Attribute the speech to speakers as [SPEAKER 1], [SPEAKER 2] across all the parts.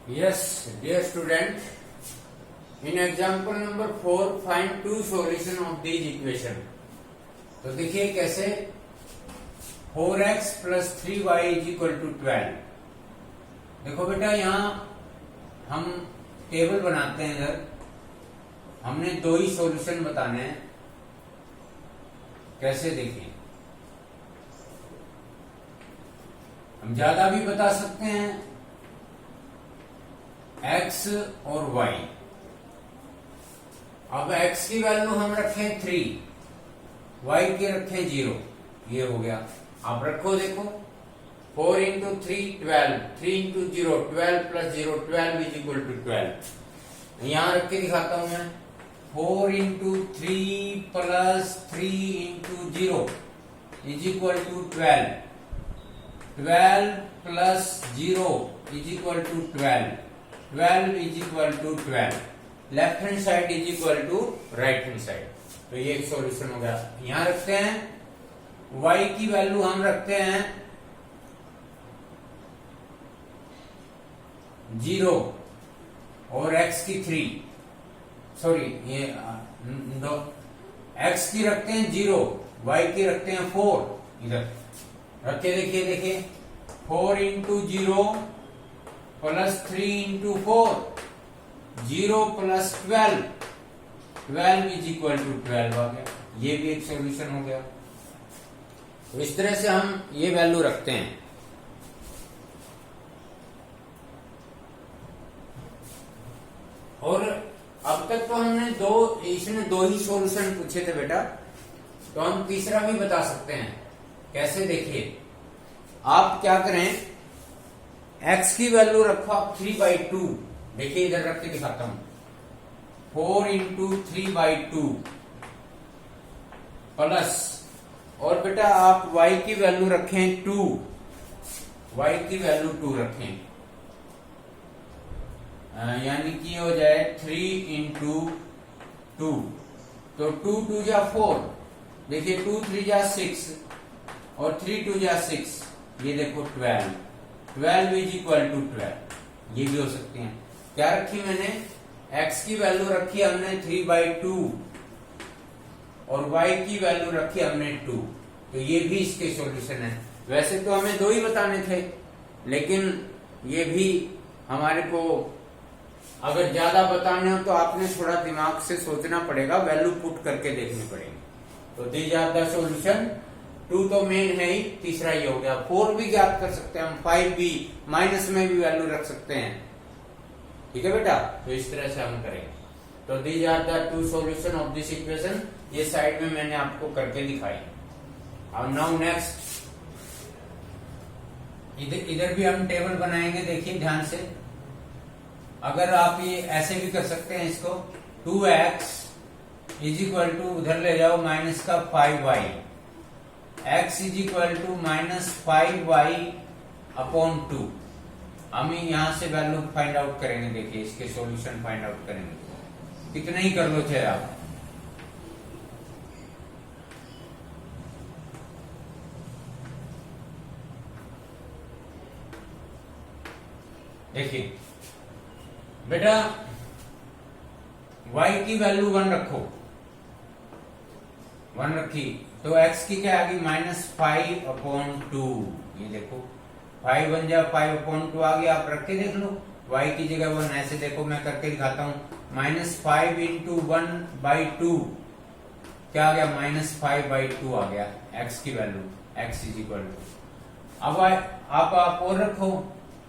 [SPEAKER 1] Yes, dear student, in example number 4, find two solution of these equation. तो देखिए कैसे 4x plus 3y is equal to 12. देखो बेटा यहाँ हम टेबल बनाते हैं। इधर हमने दो ही सॉल्यूशन बताने हैं। कैसे देखिए, हम ज्यादा भी बता सकते हैं, x और y। अब x की वैल्यू हम रखें 3, y की रखें 0। ये हो गया। आप रखो, देखो 4 into 3 12, 3 into 0 12 plus 0 12 is equal to 12। यहां रख के दिखाता हूं मैं। 4 into 3 plus 3 into 0 is equal to 12। 12 plus 0 is equal to 12। 12 is equal to 12। Left hand side is equal to right hand side. तो ये एक सॉल्यूशन हो गया। यहां रखते हैं y की वैल्यू, हम रखते हैं 0 और x की 3। सॉरी, ये x की रखते हैं 0, y की रखते हैं 4। इधर रख के देखिए 4 into 0 plus 3 into 4, 0 plus 12, 12 is equal to 12 आ गया। ये भी एक सॉल्यूशन हो गया। तो इस तरह से हम ये वैल्यू रखते हैं। और अब तक तो हमने इसने दो ही सॉल्यूशन पूछे थे बेटा, तो हम तीसरा भी बता सकते हैं। कैसे देखिए, आप क्या करें, x की वैल्यू रखो आप 3/2। देखिए इधर रख के दिखाता हूं। 4 इंटू 3/2 प्लस, और बेटा आप y की वैल्यू रखें 2, y की वैल्यू 2 रखें, यानी कि हो जाए 3 इंटू 2। तो 2 2 जा 4, देखिए 2 3 जा 6 और 3 2 जा 6। ये देखो 12, 12 इज इक्वल टू 12। ये भी हो सकते हैं। क्या रखी मैंने, x की वैल्यू रखी हमने 3/2 और y की वैल्यू रखी हमने 2। तो ये भी इसके सॉल्यूशन है। वैसे तो हमें दो ही बताने थे, लेकिन ये भी हमारे को अगर ज्यादा बताने हो तो आपने थोड़ा दिमाग से सोचना पड़ेगा, वैल्यू पुट करके देखनी पड़ेगी। तो दीज आर द सॉल्यूशन। 2 तो मेन है ही, तीसरा ये हो गया। 4 भी ज्ञात कर सकते हैं हम, 5 भी, माइनस में भी वैल्यू रख सकते हैं। ठीक है बेटा, तो इस तरह से हम करेंगे। तो these are the 2 solution of this equation. ये साइड में मैंने आपको करके दिखाई। अब नाउ नेक्स्ट, इधर भी हम टेबल बनाएंगे। देखिए ध्यान से, अगर आप ये ऐसे भी कर सकते हैं इसको, 2x इज इक्वल टू, उधर ले जाओ माइनस का 5y, x is equal to minus 5y upon 2। हम यहां से वैल्यू फाइंड आउट करेंगे। देखिए इसके सॉल्यूशन फाइंड आउट करेंगे। कितने ही कर लो चाहे आप। देखिए बेटा, y की वैल्यू 1 रखो, 1 रखी, तो x की क्या आ गई, -5/2। ये देखो 5 बन जा 5/2 आ गया। आप रख के देख लो, y की जगह 1। ऐसे देखो, मैं करके दिखाता हूं। -5 इंटू 1/2 क्या आ गया, -5/2 आ गया x की value. x is equal to, अब आप और रखो,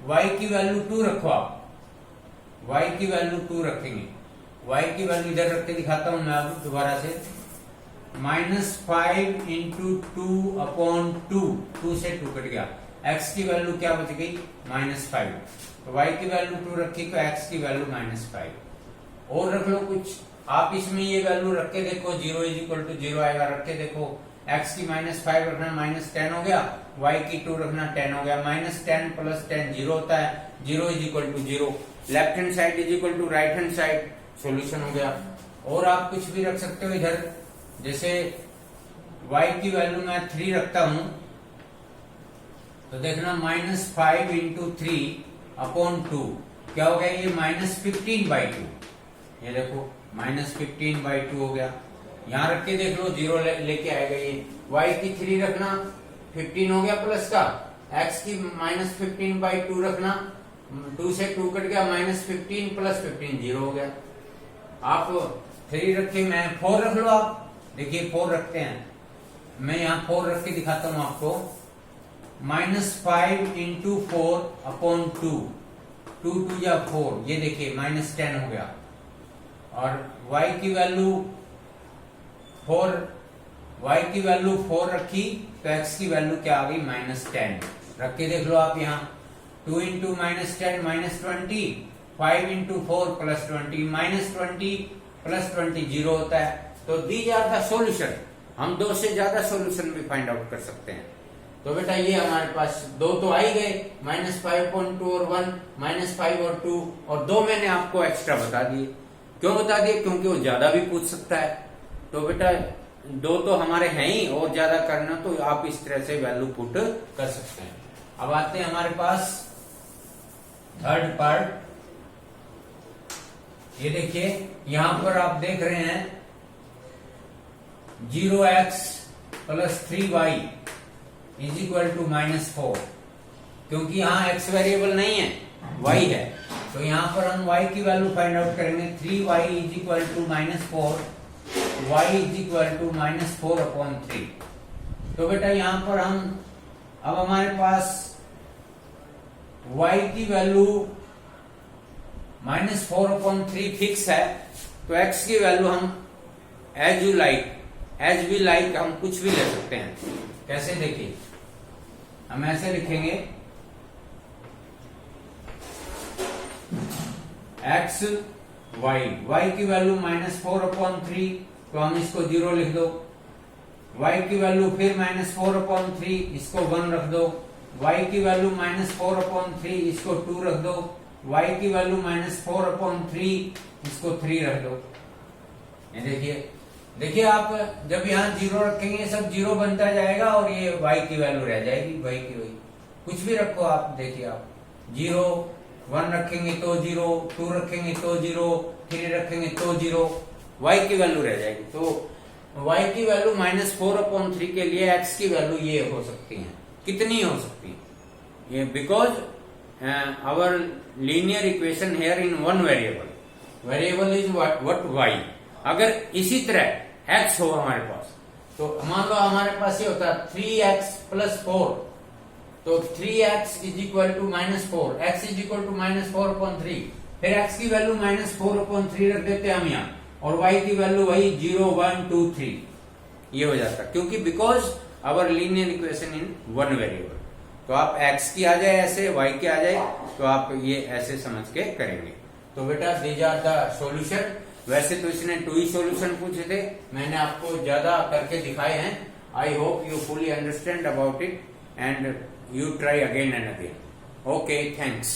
[SPEAKER 1] y की वैल्यू 2 रखो। आप y की वैल्यू 2 रखेंगे। y की वैल्यू इधर रख के दिखाता हूं मैं अब दोबारा से। -5 इंटू 2/2, 2 से 2 कट गया। x की वैल्यू क्या बच गई, -5। तो y की वैल्यू 2 रखी, तो x की वैल्यू -5। और रख लो कुछ आप इसमें। ये वैल्यू रख के देखो, 0 इज इक्वल टू 0 आएगा। रख के देखो, x की -5 रखना, -10 हो गया। y की 2 रखना, 10 हो गया। -10 प्लस 10 0 होता है। 0 is equal to 0। Left hand side is equal to right hand side. Solution हो गया। और आप कुछ भी रख सकते हो इधर, जैसे y की वैल्यू मैं 3 रखता हूं, तो देखना -5 इंटू 3 अपॉन 2 क्या हो गया ये -15/2, ये देखो -15/2 हो गया। यहां रख के देख लो, 0 लेके आएगा ये। y की 3 रखना, 15 हो गया प्लस का, x की -15/2 रखना, 2 से 2 कट गया, -15 + 15 0 हो गया। आप 3 रखे, मैं 4 रख लो आप, देखिए 4 रखते हैं, मैं यहाँ 4 रख के दिखाता हूं आपको। -5 × 4/2, 2 2 या 4, ये देखिए -10 हो गया। और y की वैल्यू 4 रखी तो x की वैल्यू क्या आ गई -10। रख के देख लो आप यहाँ, 2 × -10 -20, 5 × 4 +20, -20 + 20 0 होता है। तो दीज आर द सॉल्यूशन। हम 2 से ज्यादा सॉल्यूशन भी फाइंड आउट कर सकते हैं। तो बेटा ये हमारे पास 2 तो आ ही गए, -5.2 और 1, -5 और 2, और 2 मैंने आपको एक्स्ट्रा बता दिए। क्यों बता दिए? क्योंकि वो ज्यादा भी पूछ सकता है। तो बेटा 2 तो हमारे हैं ही, और ज्यादा करना तो आप इस तरह से वैल्यू पुट कर सकते हैं। अब आते हैं हमारे पास थर्ड पार्ट। ये देखिए यहां पर आप देख रहे हैं 0x + 3y = -4, क्योंकि यहां x वेरिएबल नहीं है, y है। तो यहां पर हम y की वैल्यू फाइंड आउट करेंगे। 3y = -4, y = -4/3। तो बेटा यहां पर हम, अब हमारे पास y की वैल्यू -4/3 फिक्स है, तो x की वैल्यू हम एज वी लाइक हम कुछ भी ले सकते हैं। कैसे? देखिए हम ऐसे लिखेंगे, x y की वैल्यू -4/3, तो हम इसको 0 लिख दो। y की वैल्यू फिर -4/3, इसको 1 रख दो। y की वैल्यू -4/3, इसको 2 रख दो। y की वैल्यू -4/3, इसको 3 रख दो। ये देखिए आप जब यहाँ 0 रखेंगे सब 0 बनता जाएगा, और ये y की वैल्यू रह जाएगी, y की वही। कुछ भी रखो आप, देखिए आप 0, 1 रखेंगे तो 0, 2 रखेंगे तो 0, 3 रखेंगे तो 0, y की वैल्यू रह जाएगी। तो y की वैल्यू -4/3 के लिए x की वैल्यू ये हो सकती है। कितनी हो सकती है? ये because our linear equation here in one variable is what y। अगर इसी तरह x हो हमारे पास, तो मान लो हमारे पास ये होता है 3x + 4, तो 3x = -4, x = -4/3, फिर x की वैल्यू -4/3 रख देते हैं हम यहाँ, और y की वैल्यू वही 0 1 2 3 ये हो जाता है, क्योंकि because our linear equation in one variable. तो आप x की आ जाए ऐसे, y की आ जाए, तो आप ये ऐसे समझ के करेंगे। तो बेटा दीज आर द सॉल्यूशन। वैसे तो इसने 2 ही सॉल्यूशन पूछे थे, मैंने आपको ज्यादा करके दिखाए हैं। I hope you fully understand about it and you try again and again. Okay, thanks.